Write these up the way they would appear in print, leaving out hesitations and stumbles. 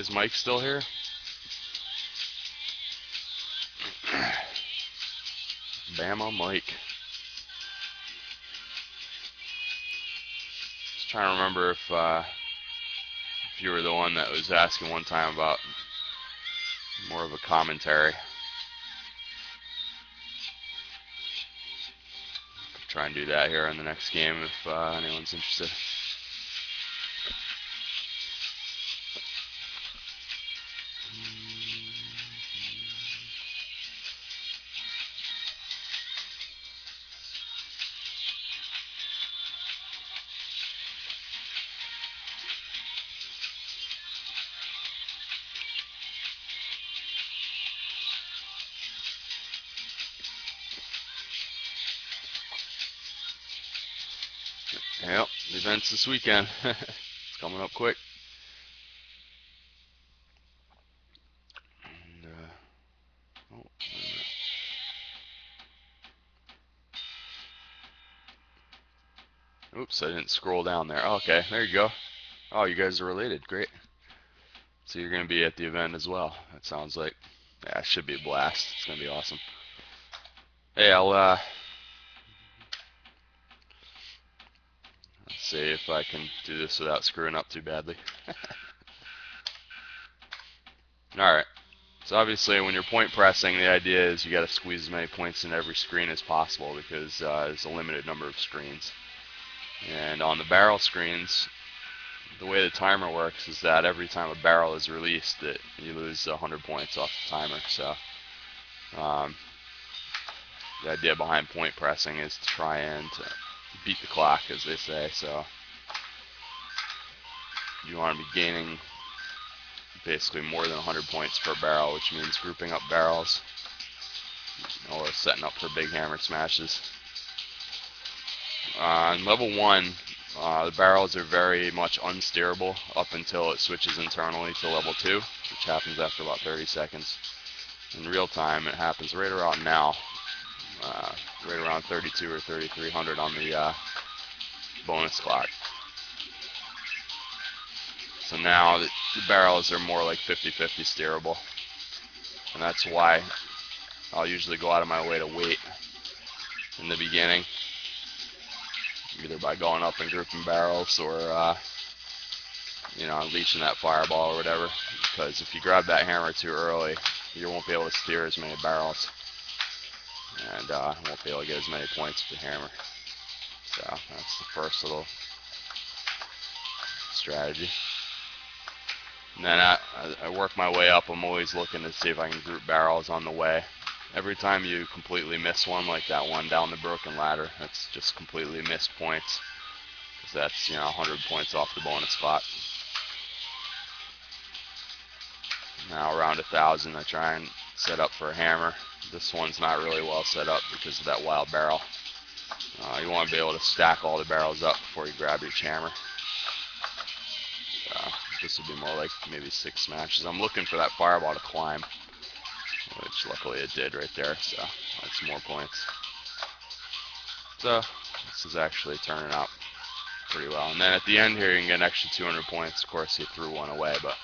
Is Mike still here? Bama Mike. Just trying to remember if you were the one that was asking one time about more of a commentary. Try and do that here in the next game if anyone's interested. Yep, the event's this weekend. It's coming up quick. And, oops, I didn't scroll down there. Okay, there you go. Oh, you guys are related. Great. So you're going to be at the event as well. That sounds like, yeah, it should be a blast. It's going to be awesome. Hey, let's see if I can do this without screwing up too badly. Alright, so obviously when you're point pressing, the idea is you got to squeeze as many points in every screen as possible because there's a limited number of screens. And on the barrel screens, the way the timer works is that every time a barrel is released, you lose 100 points off the timer. So the idea behind point pressing is to try and beat the clock, as they say. So you want to be gaining basically more than 100 points per barrel, which means grouping up barrels or setting up for big hammer smashes. On level 1, the barrels are very much unsteerable up until it switches internally to level 2, which happens after about 30 seconds. In real time, it happens right around now, right around 32 or 3300 on the bonus clock. So now the barrels are more like 50-50 steerable, and that's why I'll usually go out of my way to wait in the beginning, either by going up and grouping barrels or unleashing that fireball or whatever, because if you grab that hammer too early, you won't be able to steer as many barrels and won't be able to get as many points with the hammer. So that's the first little strategy. And then I work my way up. I'm always looking to see if I can group barrels on the way. Every time you completely miss one, like that one down the broken ladder, that's just completely missed points, because that's 100 points off the bonus spot. Now around 1,000, I try and set up for a hammer. This one's not really well set up because of that wild barrel. You want to be able to stack all the barrels up before you grab your hammer. This would be more like maybe 6 smashes. I'm looking for that fireball to climb, which luckily it did right there, so that's more points. So this is actually turning out pretty well. And then at the end here, you can get an extra 200 points. Of course, he threw one away, but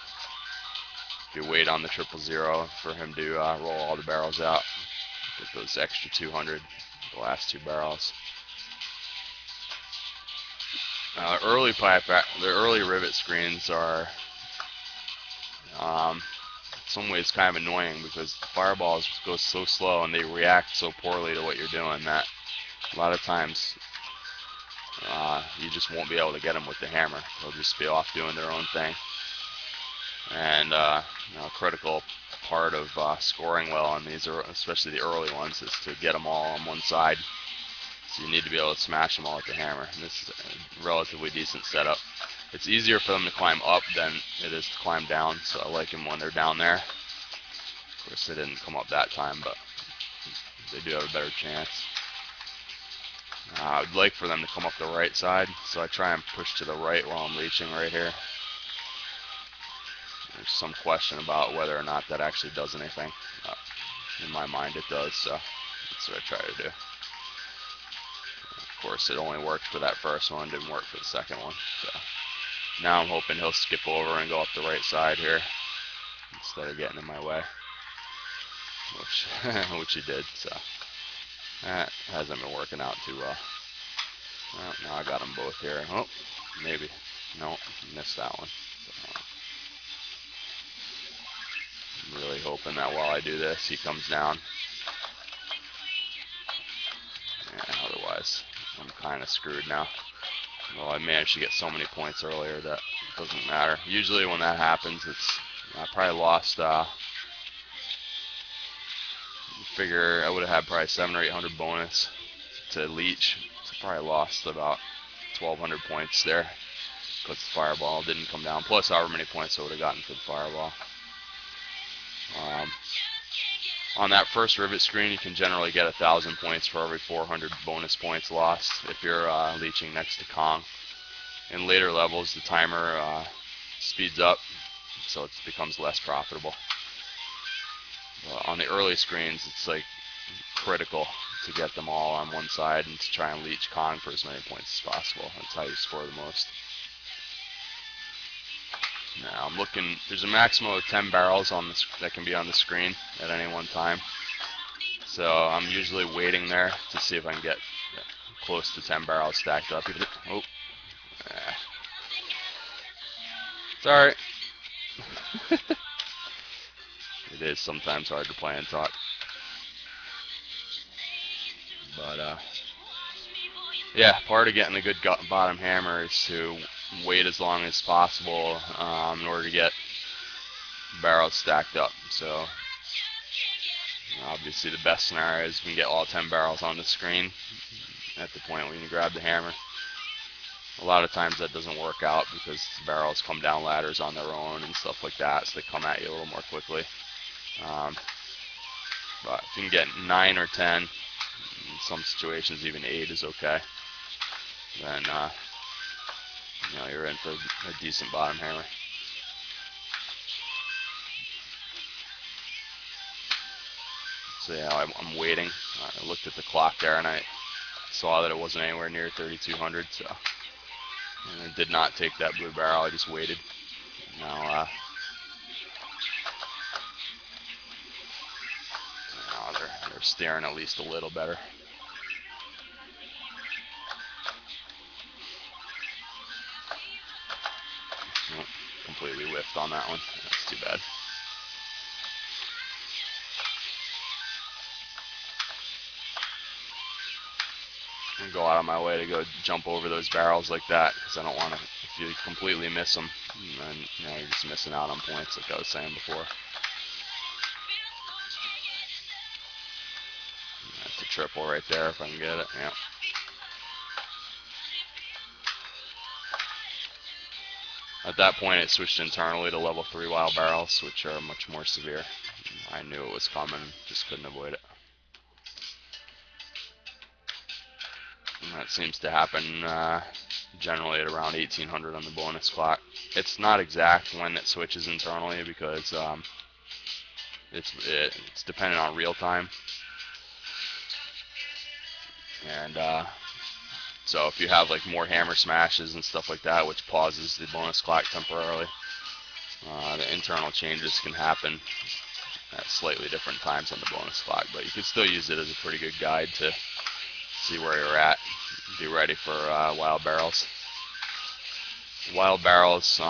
if you wait on the 000 for him to roll all the barrels out, get those extra 200, the last 2 barrels. The early rivet screens are in some ways kind of annoying because the fireballs go so slow and they react so poorly to what you're doing that a lot of times you just won't be able to get them with the hammer. They'll just be off doing their own thing. And a critical part of scoring well on these, especially the early ones, is to get them all on one side. So you need to be able to smash them all with the hammer. And this is a relatively decent setup. It's easier for them to climb up than it is to climb down, so I like them when they're down there. Of course, they didn't come up that time, but they do have a better chance. I would like for them to come up the right side, so I try and push to the right while I'm reaching right here. There's some question about whether or not that actually does anything. In my mind, it does, so that's what I try to do. Of course, it only worked for that first one, didn't work for the second one. So now I'm hoping he'll skip over and go up the right side here. instead of getting in my way, which which he did. So that hasn't been working out too well. Well, now I got them both here. Oh, maybe. No, missed that one. So, I'm really hoping that while I do this, he comes down. Yeah, otherwise, I'm kind of screwed now. Well, I managed to get so many points earlier that it doesn't matter. Usually when that happens, it's I probably lost. Figure I would have had probably 700 or 800 bonus to leech. So probably lost about 1,200 points there because the fireball didn't come down. Plus however many points I would have gotten for the fireball. On that first rivet screen, you can generally get 1,000 points for every 400 bonus points lost if you're leeching next to Kong. In later levels, the timer speeds up, so it becomes less profitable. On the early screens, it's like critical to get them all on one side and to try and leech Kong for as many points as possible. That's how you score the most. Now I'm looking, there's a maximum of 10 barrels on this that can be on the screen at any one time. So I'm usually waiting there to see if I can get close to 10 barrels stacked up. Oh, it's alright. It is sometimes hard to play and talk. But yeah, part of getting a good bottom hammer is to wait as long as possible in order to get barrels stacked up. So obviously the best scenario is we can get all 10 barrels on the screen at the point when you grab the hammer. A lot of times that doesn't work out because the barrels come down ladders on their own and stuff like that, so they come at you a little more quickly. But if you can get 9 or 10, in some situations even 8 is okay, then you know, you're in for a decent bottom hammer. So yeah, I'm waiting. I looked at the clock there and I saw that it wasn't anywhere near 3,200, so and I did not take that blue barrel. I just waited. Now, they're staring at least a little better. Oh, completely whiffed on that one. That's too bad. I'm gonna go out of my way to go jump over those barrels like that because I don't want to. If you completely miss them, then you know you're just missing out on points, like I was saying before. That's a triple right there if I can get it. Yeah. At that point, it switched internally to level 3 wild barrels, which are much more severe. I knew it was coming, just couldn't avoid it. And that seems to happen generally at around 1800 on the bonus clock. It's not exact when it switches internally because it's dependent on real time. And so if you have like more hammer smashes and stuff like that, which pauses the bonus clock temporarily, the internal changes can happen at slightly different times on the bonus clock, but you can still use it as a pretty good guide to see where you're at. Be ready for wild barrels. Wild barrels,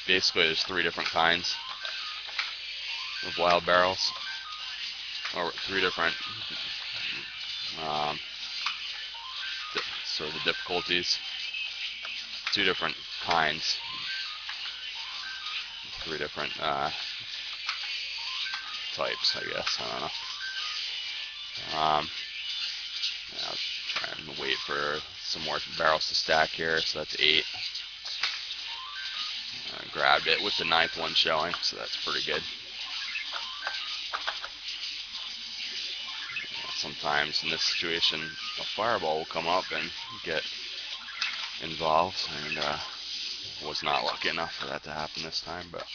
basically there's 3 different kinds of wild barrels, or 3 different sort of the difficulties, 2 different kinds, 3 different types, I guess. I don't know. I'll try and wait for some more barrels to stack here. So that's 8. I grabbed it with the 9th one showing, so that's pretty good. Sometimes in this situation, a fireball will come up and get involved, and was not lucky enough for that to happen this time, but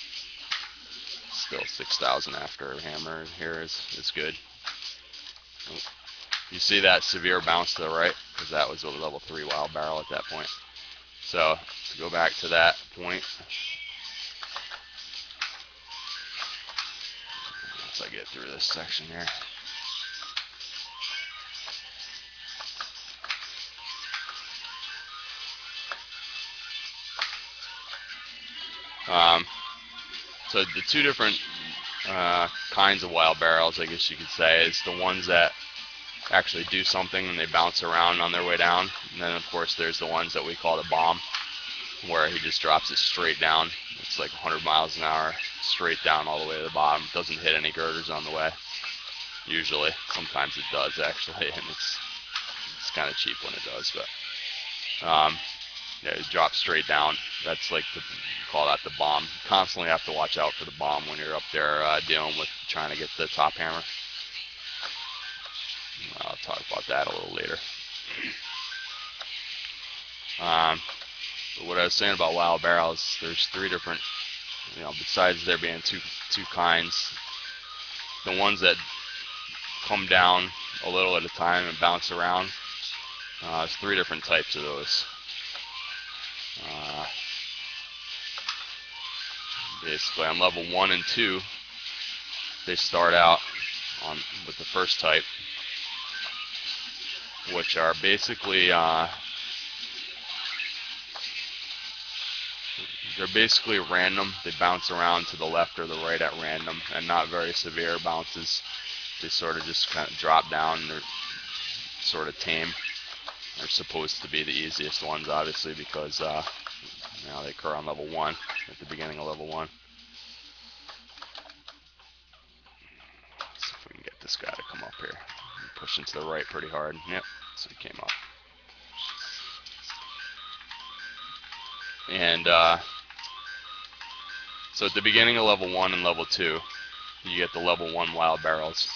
still 6,000 after a hammer here is good. You see that severe bounce to the right, because that was a level 3 wild barrel at that point. So to go back to that point, once I get through this section here. So the two different kinds of wild barrels, I guess you could say, is the ones that actually do something and they bounce around on their way down. And then, of course, there's the ones that we call the bomb, where he just drops it straight down. It's like 100 miles an hour, straight down all the way to the bottom. Doesn't hit any girders on the way, usually. Sometimes it does, actually, and it's kind of cheap when it does. But yeah, it drops straight down. That's like call that the bomb. You constantly have to watch out for the bomb when you're up there dealing with trying to get the top hammer. I'll talk about that a little later. But what I was saying about wild barrels, there's three different, besides there being two kinds. The ones that come down a little at a time and bounce around, there's three different types of those. Basically on level 1 and 2, they start out with the first type, which are basically they're basically random. They bounce around to the left or the right at random, and not very severe bounces. They sort of just kind of drop down, and they're sort of tame. They're supposed to be the easiest ones, obviously, because they occur on level 1, at the beginning of level 1. Let's see if we can get this guy to come up here. Pushing to the right pretty hard. Yep, so he came up. And so at the beginning of level 1 and level 2, you get the level 1 wild barrels.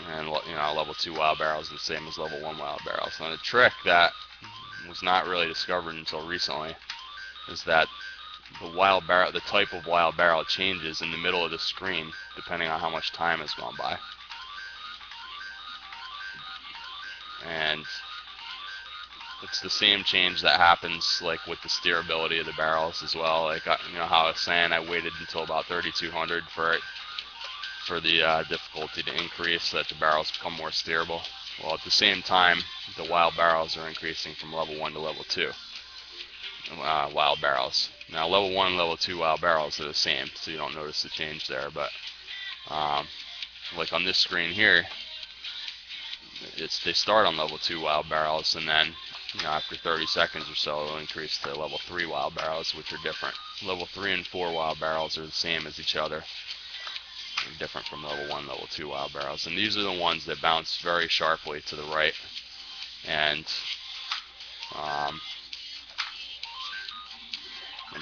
And level 2 wild barrels are the same as level 1 wild barrels. And the trick that was not really discovered until recently is that the type of wild barrel changes in the middle of the screen depending on how much time has gone by. And it's the same change that happens like with the steerability of the barrels as well. Like how I was saying, I waited until about 3200 for the difficulty to increase so that the barrels become more steerable. Well, at the same time, the wild barrels are increasing from level 1 to level 2 wild barrels. Now, level 1 and level 2 wild barrels are the same, so you don't notice the change there. But like on this screen here, they start on level 2 wild barrels, and then after 30 seconds or so, it'll increase to level 3 wild barrels, which are different. Level 3 and 4 wild barrels are the same as each other. Different from level 1, level 2 wild barrels. And these are the ones that bounce very sharply to the right and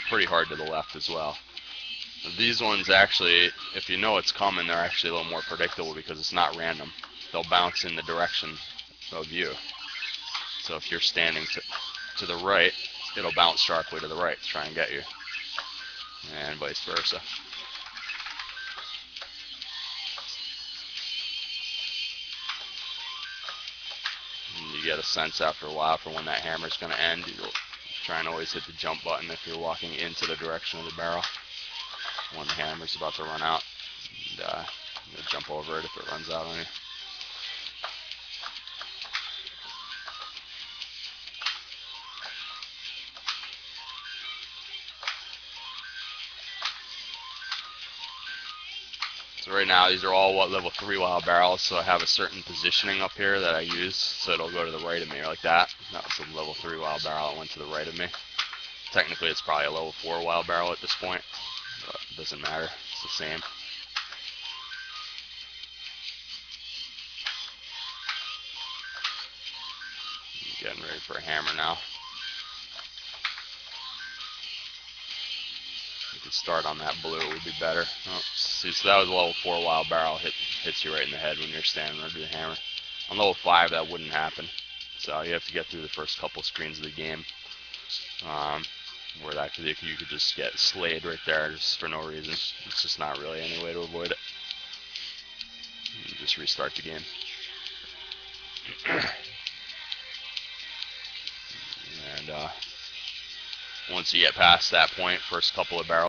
pretty hard to the left as well. These ones actually, if you know it's coming, they're actually a little more predictable because it's not random. They'll bounce in the direction of you. So if you're standing to the right, it'll bounce sharply to the right to try and get you, and vice versa. You get a sense after a while for when that hammer is going to end. You'll try and always hit the jump button if you're walking into the direction of the barrel when the hammer's about to run out. And you'll jump over it if it runs out on you. So right now these are all level 3 wild barrels, so I have a certain positioning up here that I use, so it'll go to the right of me like that. That was a level 3 wild barrel that went to the right of me. Technically it's probably a level 4 wild barrel at this point, but it doesn't matter, it's the same. I'm getting ready for a hammer now. Could start on that blue, it would be better. Oh, see, so that was a level 4 wild barrel, hits you right in the head when you're standing under the hammer. On level 5 that wouldn't happen, so you have to get through the first couple screens of the game where you could just get slayed right there just for no reason. It's just not really any way to avoid it. You just restart the game. And once you get past that point, first couple of barrels